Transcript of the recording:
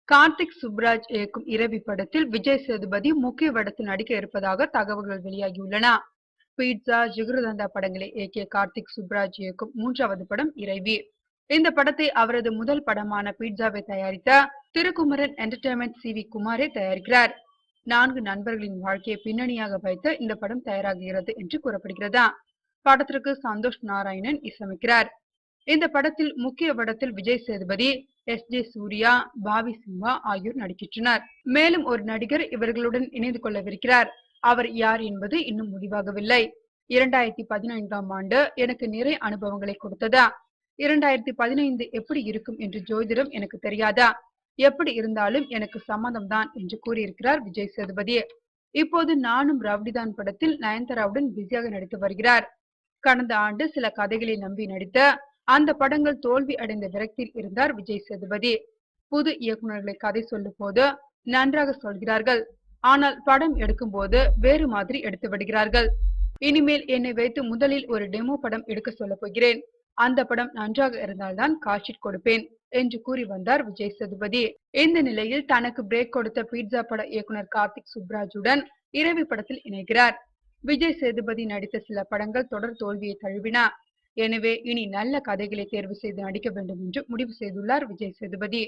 கார்த்திக் சுப்ராஜ் இயக்கும் இரவி படத்தில் விஜய் சேதுபதி முக்கிய வேடத்தில் நடிக்க இருப்பதாக தகவல்கள் வெளியாகியுள்ளன. பீட்சா, ஜிகர்தண்டா படங்களை இயக்கிய கார்த்திக் சுப்ராஜ் இயக்கும் 3வது படம் இரவி. இந்த படத்தை அவரது முதல் படமான பீட்சாவை தயாரித்த திருக்குமரன் என்டர்டைன்மெண்ட் சி. வி. குமாரே தயாரிக்கிறார். 4 நண்பர்களின் வாழ்க்கையை பின்னணியாக வைத்து இந்த படம் தயாராகிறது என்று கூறப்படுகிறது. படத்திற்கு சந்தோஷ் நாராயணன் இசையமைக்கிறார். இந்த படத்தில் முக்கிய வேடத்தில் விஜய் சேதுபதி, எஸ்.ஜே. சூர்யா, பாவி சிம்ஹா ஆகியோர் நடிக்கின்றனர். மேலும் ஒரு நடிகர் இவர்களுடன் இணைந்து கொள்ளவிருக்கிறார். அவர் யார் என்பது இன்னும் முடிவாகவில்லை. 2015ஆம் ஆண்டு எனக்கு நிறைய அனுபவங்களை கொடுத்ததா, 2015 எப்படி இருக்கும் என்று ஜோதிடம் எனக்கு தெரியாதா, எப்படி இருந்தாலும் எனக்கு சம்மதம் தான் என்று கூறியிருக்கிறார் விஜய் சேதுபதி. இப்போது நானும் ரவுடிதான் படத்தில் நயன்தாராவுடன் பிஸியாக நடித்து வருகிறார். கடந்த ஆண்டு சில கதைகளை நம்பி நடித்த அந்த படங்கள் தோல்வி அடைந்த விரக்தியில் இருந்தார் விஜய் சேதுபதி. புது இயக்குநர்களை கதை சொல்லும் போது நன்றாக சொல்கிறார்கள், ஆனால் படம் எடுக்கும் போது வேறு மாதிரி எடுத்து விடுகிறார்கள். இனிமேல் என்னை வைத்து முதலில் ஒரு டெமோ படம் எடுக்க சொல்ல போகிறேன். அந்த படம் நன்றாக இருந்தால்தான் காட்சிட் கொடுப்பேன் என்று கூறி வந்தார் விஜய் சேதுபதி. இந்த நிலையில் தனக்கு பிரேக் கொடுத்த பீட்சா பட இயக்குனர் கார்த்திக் சுப்ராஜுடன் இரவி படத்தில் இணைகிறார். விஜய் சேதுபதி நடித்த சில படங்கள் தொடர் தோல்வியை தழுவின. எனவே இனி நல்ல கதைகளை தேர்வு செய்து நடிக்க வேண்டும் என்று முடிவு செய்துள்ளார் விஜய் சேதுபதி.